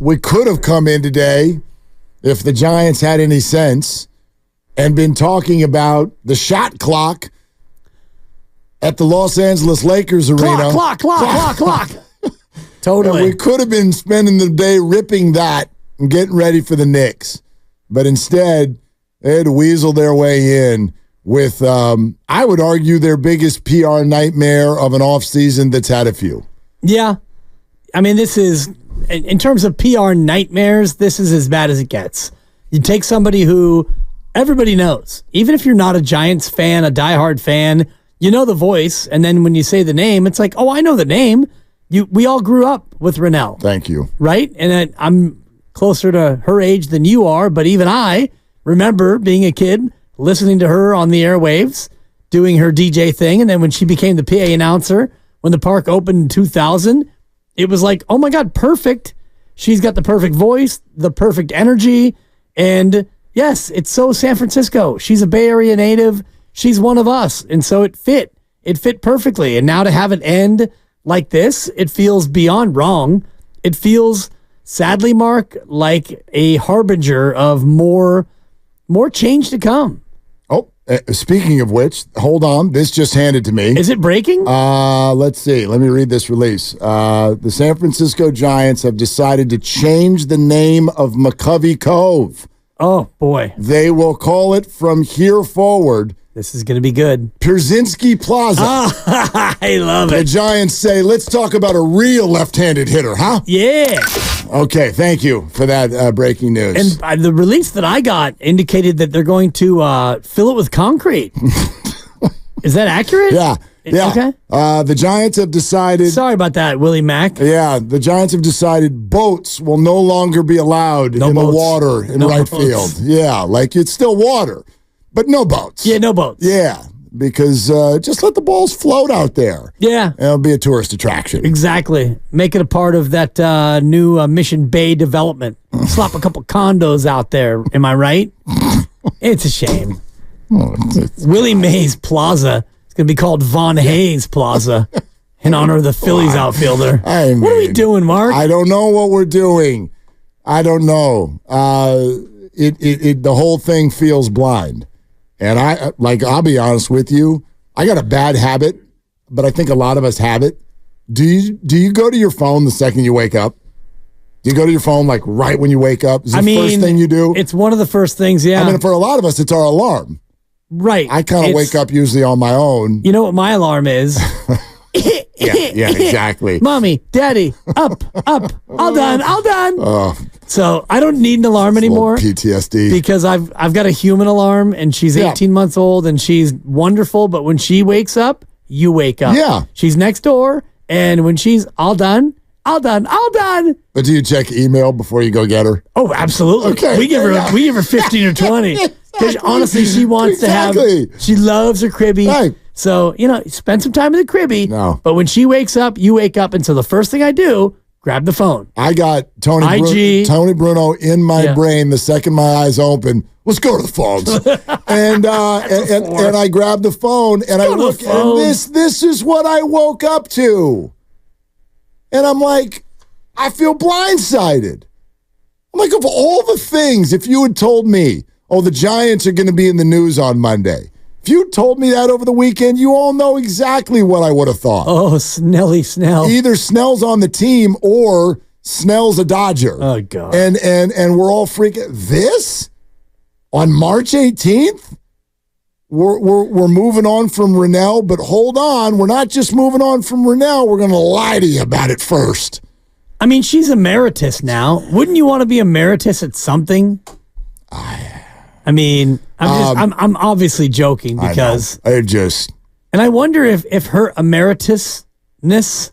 we could have come in today if the Giants had any sense and been talking about the shot clock at the Los Angeles Lakers arena. Clock. Totally. And we could have been spending the day ripping that and getting ready for the Knicks. But instead, they had to weasel their way in with, I would argue, their biggest PR nightmare of an offseason that's had a few. Yeah. I mean, this is, in terms of PR nightmares, this is as bad as it gets. You take somebody who everybody knows. Even if you're not a Giants fan, a diehard fan, you know the voice. And then when you say the name, it's like, oh, I know the name. We all grew up with Renel. Thank you. Right? And I'm closer to her age than you are, but even I remember being a kid, listening to her on the airwaves, doing her DJ thing. And then when she became the PA announcer, when the park opened in 2000, it was like, oh my God, perfect. She's got the perfect voice, the perfect energy. And yes, it's so San Francisco. She's a Bay Area native. She's one of us. And so it fit. It fit perfectly. And now to have it end like this, it feels beyond wrong. It feels, sadly, Mark, like a harbinger of more change to come. Oh, speaking of which, hold on. This just handed to me. Is it breaking? Let's see. Let me read this release. The San Francisco Giants have decided to change the name of McCovey Cove. Oh, boy. They will call it from here forward. This is going to be good. Pierzynski Plaza. I love it. The Giants say, let's talk about a real left-handed hitter, huh? Yeah. Okay, thank you for that breaking news. And the release that I got indicated that they're going to fill it with concrete. Is that accurate? Yeah. Okay. The Giants have decided... Sorry about that, Willie Mack. Yeah, the Giants have decided boats will no longer be allowed in the water in right field. Yeah, like it's still water, but no boats. Yeah, no boats. Yeah, because just let the balls float out there. Yeah. And it'll be a tourist attraction. Exactly. Make it a part of that new Mission Bay development. Slap a couple condos out there. Am I right? It's a shame. Willie Mays Plaza is going to be called Von Hayes Plaza in honor of the Phillies outfielder. What are we doing, Mark? I don't know what we're doing. I don't know. The whole thing feels blind. And I'll be honest with you, I got a bad habit, but I think a lot of us have it. Do you go to your phone the second you wake up? Do you go to your phone like right when you wake up? Is it the first thing you do? It's one of the first things, yeah. I mean, for a lot of us, it's our alarm. Right. I kind of wake up usually on my own. You know what my alarm is? Yeah, exactly. Mommy, Daddy, up, all done. So I don't need an alarm anymore. PTSD. Because I've got a human alarm, and she's 18 months old, and she's wonderful. But when she wakes up, you wake up. Yeah. She's next door, and when she's all done. But do you check email before you go get her? Oh, absolutely. Okay. We give her 15 or 20. Because honestly, she wants to have. She loves her cribby. Right. So, spend some time in the cribby. No. But when she wakes up, you wake up. And so the first thing I do, grab the phone. I got Tony Bruno in my brain the second my eyes open. Let's go to the phones. and I grab the phone and I look, and this is what I woke up to. And I'm like, I feel blindsided. I'm like, of all the things, if you had told me, the Giants are going to be in the news on Monday. If you told me that over the weekend, you all know exactly what I would have thought. Oh, Snell. Either Snell's on the team or Snell's a Dodger. Oh, God. And we're all freaking. This? On March 18th? We're moving on from Renel, but hold on. We're not just moving on from Renel. We're going to lie to you about it first. I mean, she's emeritus now. Wouldn't you want to be emeritus at something? I mean, I'm obviously joking because and I wonder if her emeritusness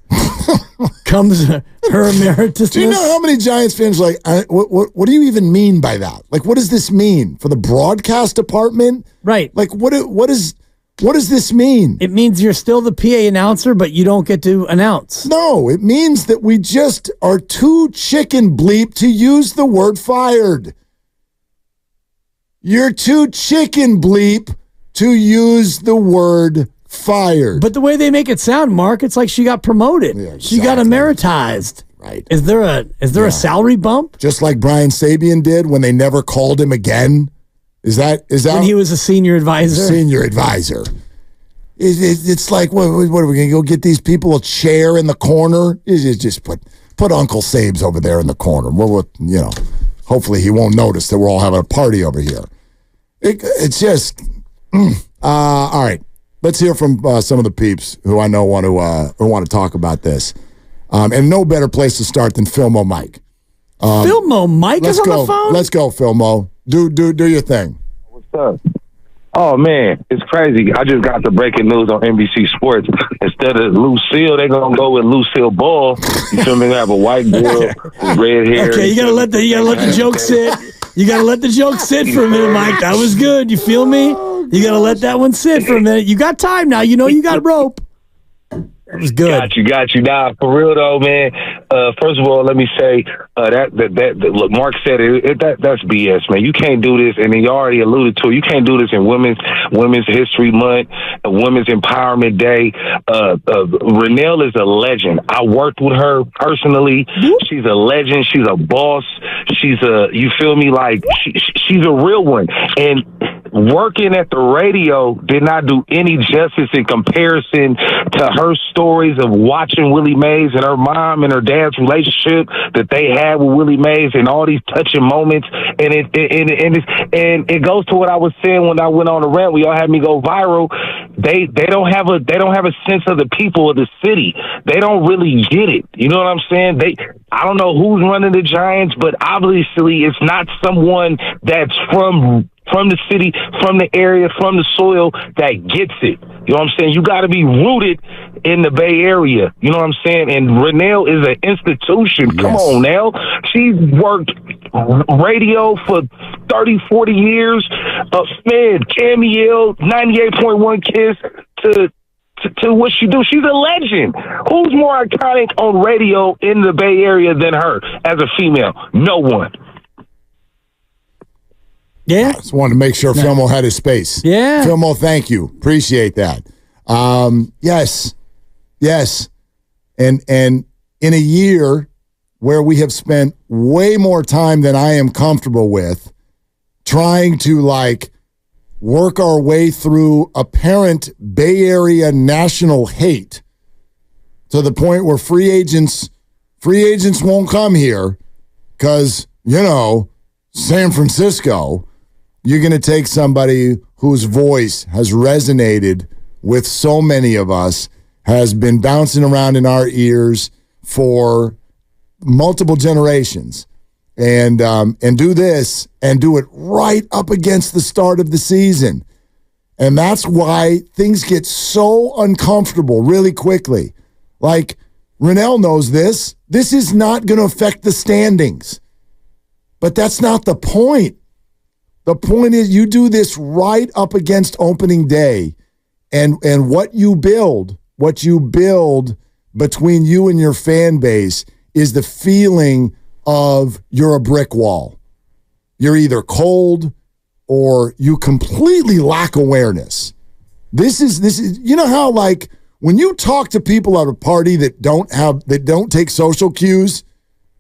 comes her emeritusness. Do you know how many Giants fans are like, what do you even mean by that? Like, what does this mean for the broadcast department? Right. Like, what does this mean? It means you're still the PA announcer, but you don't get to announce. No, it means that we just are too chicken bleep to use the word fired. You're too chicken bleep to use the word fired. But the way they make it sound, Mark, it's like she got promoted. Yeah, exactly. She got emeritized. Right. Is there a salary bump? Just like Brian Sabian did when they never called him again? Is that when he was a senior advisor? Senior advisor. It's like, what are we going to go get these people a chair in the corner? Just put Uncle Sabes over there in the corner. Hopefully he won't notice that we're all having a party over here. It's just, all right. Let's hear from some of the peeps who I know want to talk about this. And no better place to start than Filmo Mike. Filmo Mike is on the phone? Let's go, Filmo. Do your thing. What's up? Oh, man, it's crazy. I just got the breaking news on NBC Sports. Instead of Lucille, they're going to go with Lucille Ball. You feel me? They have a white girl with red hair. Okay, you got to let the joke sit. You got to let the joke sit for a minute, Mike. That was good. You feel me? You got to let that one sit for a minute. You got time now. You know you got rope. That was good. Got you. Nah, for real though, man. First of all, let me say that look, Mark said it. That's BS, man. You can't do this, and he already alluded to it. You can't do this in Women's History Month, Women's Empowerment Day. Renel is a legend. I worked with her personally. She's a legend. She's a boss. She's you feel me? Like she's a real one. And working at the radio did not do any justice in comparison to her stories of watching Willie Mays and her mom and her dad's relationship that they had with Willie Mays and all these touching moments. And it goes to what I was saying when I went on the rant. We all had me go viral. They don't have a sense of the people of the city. They don't really get it. You know what I'm saying? I don't know who's running the Giants, but obviously it's not someone that's from the city, from the area, from the soil that gets it. You know what I'm saying? You got to be rooted in the Bay Area. You know what I'm saying? And Renel is an institution. Yes. Come on now. She's worked radio for 30, 40 years. Man, Camille, 98.1 Kiss to what she do. She's a legend. Who's more iconic on radio in the Bay Area than her as a female? No one. Yeah. I just wanted to make sure Filmo had his space. Yeah. Filmo, thank you. Appreciate that. Yes. And in a year where we have spent way more time than I am comfortable with trying to work our way through apparent Bay Area national hate to the point where free agents won't come here because, San Francisco. You're going to take somebody whose voice has resonated with so many of us, has been bouncing around in our ears for multiple generations, and do this and do it right up against the start of the season. And that's why things get so uncomfortable really quickly. Like, Renel knows this. This is not going to affect the standings. But that's not the point. The point is you do this right up against opening day, and what you build between you and your fan base is the feeling of you're a brick wall. You're either cold or you completely lack awareness. This is how when you talk to people at a party that don't take social cues,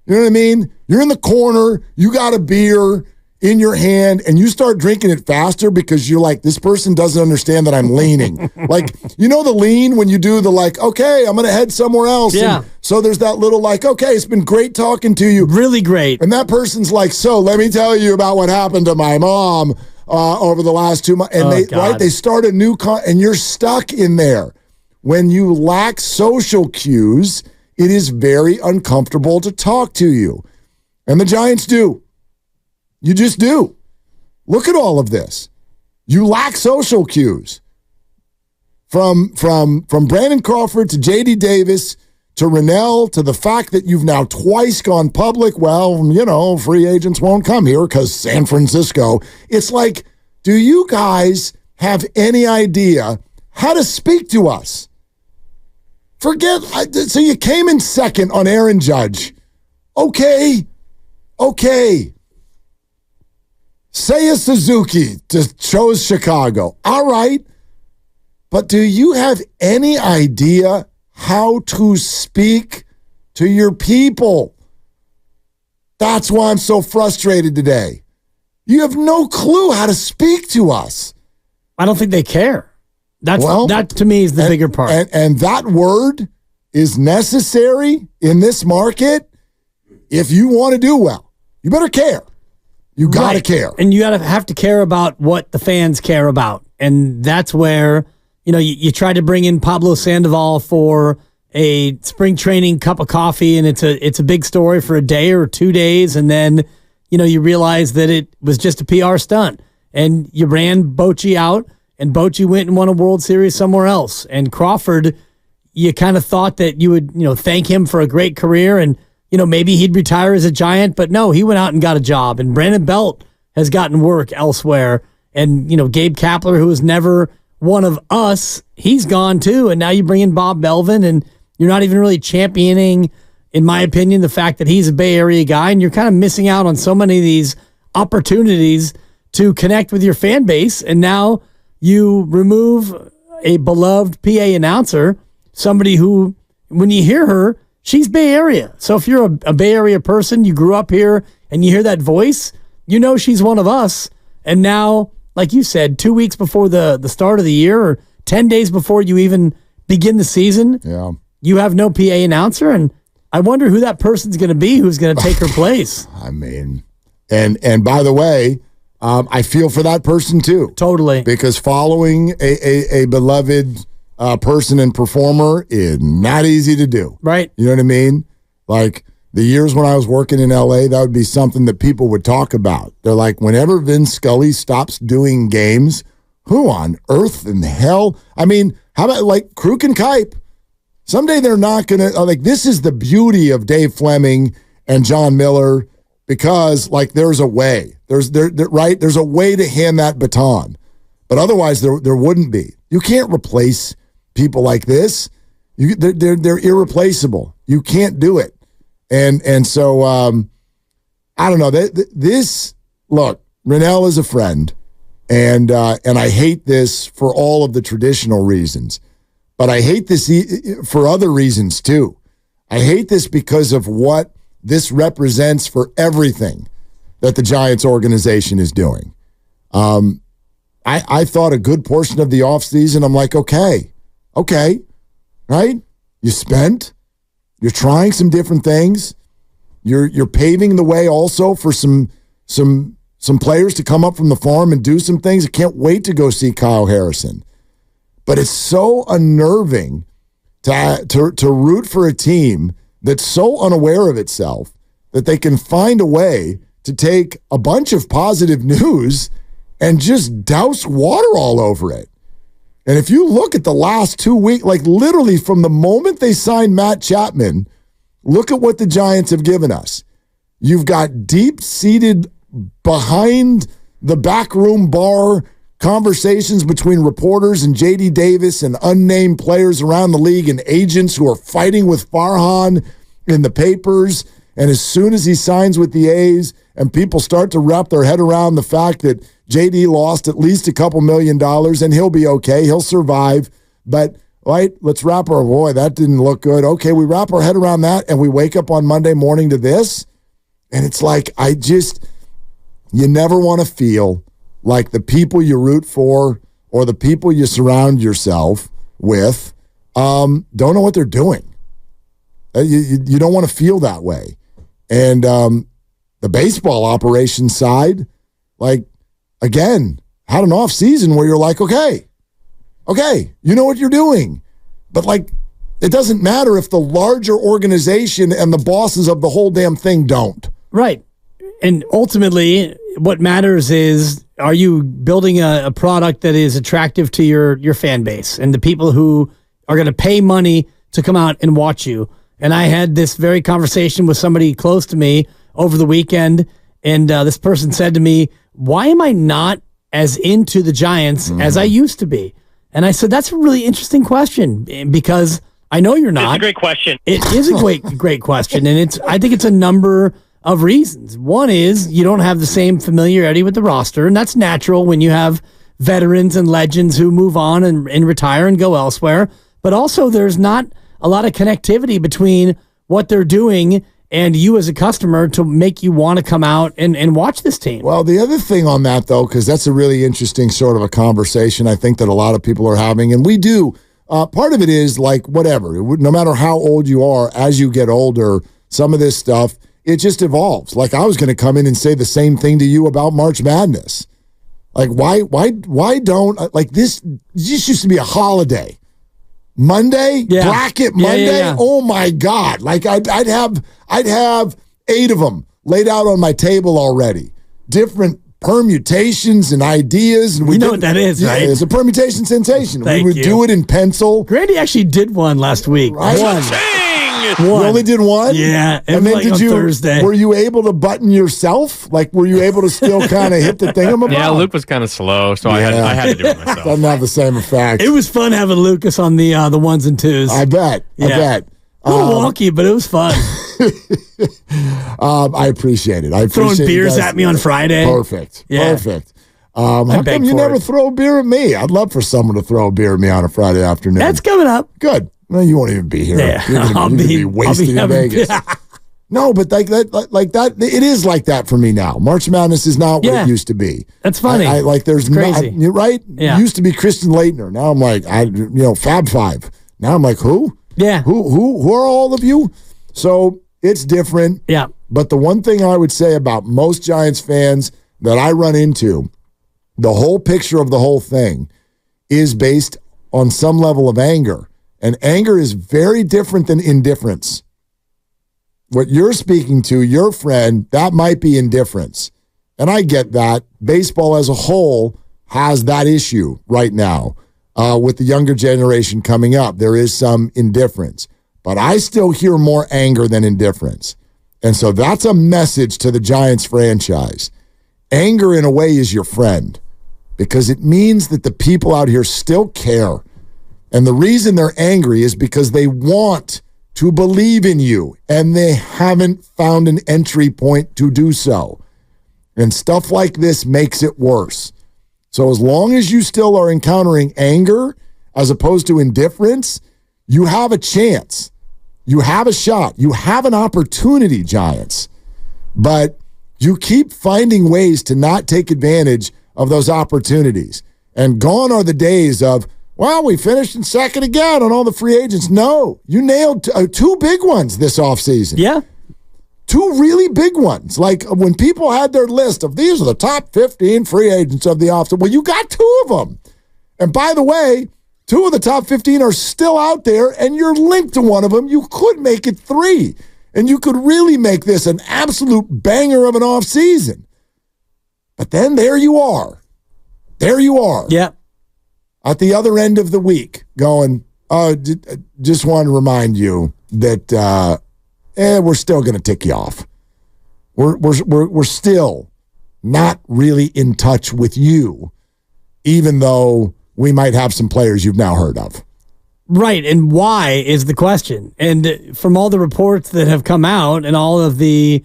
you know what I mean? You're in the corner, you got a beer in your hand, and you start drinking it faster because you're like, this person doesn't understand that I'm leaning. The lean when you do the okay, I'm going to head somewhere else. Yeah. And so there's that little okay, it's been great talking to you. Really great. And that person's like, so let me tell you about what happened to my mom over the last 2 months. And they start a new and you're stuck in there. When you lack social cues, it is very uncomfortable to talk to you. And the Giants do. You just do. Look at all of this. You lack social cues. From Brandon Crawford to J.D. Davis to Renel to the fact that you've now twice gone public. Well, free agents won't come here because San Francisco. It's like, do you guys have any idea how to speak to us? So you came in second on Aaron Judge. Okay. Seiya Suzuki chose Chicago. All right. But do you have any idea how to speak to your people. That's why I'm so frustrated today. You have no clue how to speak to us. I don't think they care. That to me is the bigger part. And that word is necessary in this market. If you want to do well, you better care. You got to care. And you have to care about what the fans care about. And that's where, you try to bring in Pablo Sandoval for a spring training cup of coffee, and it's a big story for a day or 2 days, and then, you realize that it was just a PR stunt. And you ran Bochy out, and Bochy went and won a World Series somewhere else. And Crawford, you kind of thought that you would, thank him for a great career, and maybe he'd retire as a Giant, but no, he went out and got a job. And Brandon Belt has gotten work elsewhere. And, Gabe Kapler, who was never one of us, he's gone too. And now you bring in Bob Melvin, and you're not even really championing, in my opinion, the fact that he's a Bay Area guy. And you're kind of missing out on so many of these opportunities to connect with your fan base. And now you remove a beloved PA announcer, somebody who, when you hear her, she's Bay Area. So if you're a Bay Area person, you grew up here, and you hear that voice, she's one of us. And now, like you said, 2 weeks before the start of the year, or 10 days before you even begin the season, you have no PA announcer. And I wonder who that person's going to be, who's going to take her place. I mean, and by the way, I feel for that person too. Totally. Because following a beloved person and performer is not easy to do. Right. You know what I mean? Like the years when I was working in LA, that would be something that people would talk about. They're like, whenever Vin Scully stops doing games, who on earth in hell? I mean, how about like Kruk and Kipe? Someday they're not going to, this is the beauty of Dave Fleming and John Miller, because like there's a way. There's a way to hand that baton. But otherwise there wouldn't be. You can't replace people like this. They're irreplaceable. You can't do it. And so I don't know. Look, Renel is a friend, and I hate this for all of the traditional reasons, but I hate this for other reasons too. I hate this because of what this represents for everything that the Giants organization is doing. I thought a good portion of the offseason, I'm like, okay, right? You're trying some different things. You're paving the way also for some players to come up from the farm and do some things. I can't wait to go see Kyle Harrison. But it's so unnerving to root for a team that's so unaware of itself that they can find a way to take a bunch of positive news and just douse water all over it. And if you look at the last 2 weeks, like literally from the moment they signed Matt Chapman, look at what the Giants have given us. You've got deep-seated behind the backroom bar conversations between reporters and J.D. Davis and unnamed players around the league and agents who are fighting with Farhan in the papers. And as soon as he signs with the A's and people start to wrap their head around the fact that J.D. lost at least a couple $1 million and he'll be okay, he'll survive. But, right, let's wrap our, boy, that didn't look good. Okay, we wrap our head around that and we wake up on Monday morning to this. And it's like, you never want to feel like the people you root for or the people you surround yourself with don't know what they're doing. You don't want to feel that way. And the baseball operations side, like, again, had an off season where you're like, okay, you know what you're doing. But, like, it doesn't matter if the larger organization and the bosses of the whole damn thing don't. Right. And ultimately, what matters is, are you building a product that is attractive to your fan base and the people who are going to pay money to come out and watch you? And I had this very conversation with somebody close to me over the weekend, and this person said to me, why am I not as into the Giants as I used to be? And I said, that's a really interesting question, because I know you're not. It's a great question. It is a great question, and I think it's a number of reasons. One is you don't have the same familiarity with the roster, and that's natural when you have veterans and legends who move on and retire and go elsewhere. But also there's not a lot of connectivity between what they're doing and you as a customer to make you want to come out and watch this team. Well, the other thing on that, though, because that's a really interesting sort of a conversation I think that a lot of people are having, and we do. Part of it is like whatever, no matter how old you are, as you get older, some of this stuff, it just evolves. Like I was going to come in and say the same thing to you about March Madness. Like why don't like this used to be a holiday. Monday, bracket Monday. Yeah. Oh my God! Like I'd have 8 of them laid out on my table already, different permutations and ideas. And you know what that is, right? It's a permutation sensation. Thank we would do it in pencil. Grandy actually did one last week. Right? One. You only did one? Yeah. And then like on Thursday. Were you able to button yourself? Like, were you able to still kind of hit the thingamabob? Yeah, Luke was kind of slow, so I had to do it myself. Doesn't have the same effect. It was fun having Lucas on the ones and twos. I bet. Yeah. I bet. A little wonky, but it was fun. I appreciate it. Throwing beers at me on Friday. Perfect. Yeah. Perfect. How come you never throw a beer at me? I'd love for someone to throw a beer at me on a Friday afternoon. That's coming up. Good. Well, you won't even be here. Yeah. You're going to be wasted in Vegas. No, but like that, it is like that for me now. March Madness is not what it used to be. That's funny. There's crazy. You're right. Yeah. It used to be Kristen Leitner. Now I'm like, Fab Five. Now I'm like, who? Yeah. Who are all of you? So it's different. Yeah. But the one thing I would say about most Giants fans that I run into, the whole picture of the whole thing is based on some level of anger. And anger is very different than indifference. What you're speaking to, your friend, that might be indifference. And I get that. Baseball as a whole has that issue right now. With the younger generation coming up, there is some indifference. But I still hear more anger than indifference. And so that's a message to the Giants franchise. Anger, in a way, is your friend because it means that the people out here still care. And the reason they're angry is because they want to believe in you, and they haven't found an entry point to do so. And stuff like this makes it worse. So as long as you still are encountering anger as opposed to indifference, you have a chance. You have a shot. You have an opportunity, Giants. But you keep finding ways to not take advantage of those opportunities. And gone are the days of, well, we finished in second again on all the free agents. No, you nailed 2 big ones this offseason. Yeah. 2 really big ones. Like when people had their list of these are the top 15 free agents of the offseason. Well, you got 2 of them. And by the way, 2 of the top 15 are still out there, and you're linked to one of them. You could make it 3. And you could really make this an absolute banger of an offseason. But then there you are. There you are. Yeah. At the other end of the week, going, just want to remind you that we're still going to tick you off. We're still not really in touch with you, even though we might have some players you've now heard of. Right, and why is the question. And from all the reports that have come out and all of the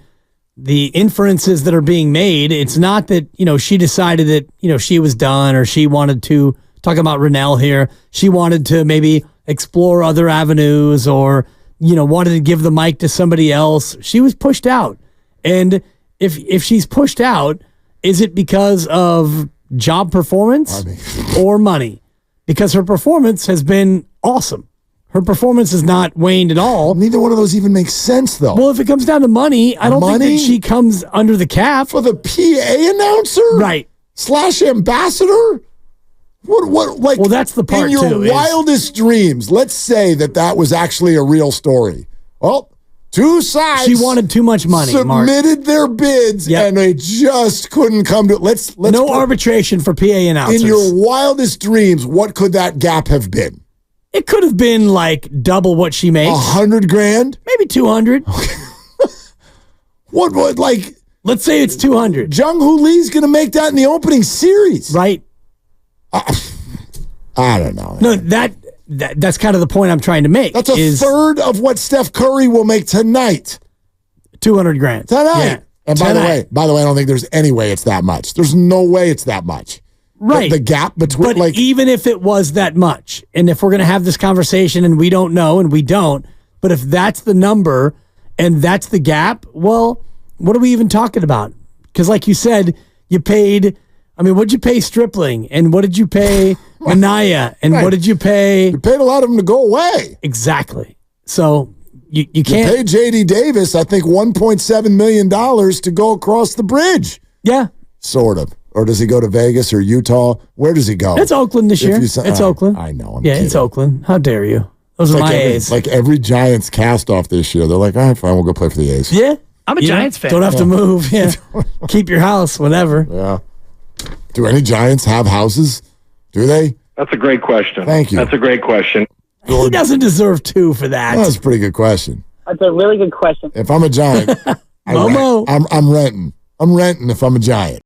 inferences that are being made, it's not that, she decided that, she was done or she wanted to, talking about Renel here, she wanted to maybe explore other avenues or, wanted to give the mic to somebody else. She was pushed out. And if she's pushed out, is it because of job performance or money? Because her performance has been awesome. Her performance has not waned at all. Neither one of those even makes sense, though. Well, if it comes down to money, I don't think that she comes under the cap. For the PA announcer? Right. / ambassador? Well, that's the part, in your too, wildest dreams, let's say that was actually a real story. Well, 2 sides. She wanted too much money, submitted their bids, and they just couldn't come to it. Let's no arbitration for PA announcers. In your wildest dreams, what could that gap have been? It could have been like double what she makes. $100,000? Maybe 200. What, like... Let's say it's 200. Jung-Hoo Lee's going to make that in the opening series. Right. I don't know. No, that's kind of the point I'm trying to make. That's a third of what Steph Curry will make tonight. $200,000 tonight. Yeah. And by the way, I don't think there's any way it's that much. There's no way it's that much. Right. The gap between, but even if it was that much, and if we're going to have this conversation and we don't know and we don't, But if that's the number and that's the gap, well, what are we even talking about? Because like you said, you paid, what'd you pay Stripling? And what did you pay Manaya? And what did you pay? You paid a lot of them to go away. Exactly. So you can't. You paid J.D. Davis, I think, $1.7 million to go across the bridge. Yeah. Sort of. Or does he go to Vegas or Utah? Where does he go? It's Oakland this year. It's Oakland. I know. I'm kidding. It's Oakland. How dare you? Those are my A's. Like every Giants cast off this year. They're like, all right, fine, we'll go play for the A's. Yeah. I'm a Giants fan. Don't have to move. Yeah. Keep your house, whatever. Yeah. Do any Giants have houses? Do they? That's a great question. Thank you. That's a great question. He doesn't deserve 2 for that. That's a pretty good question. That's a really good question. If I'm a Giant, Momo. I'm renting. I'm renting if I'm a Giant.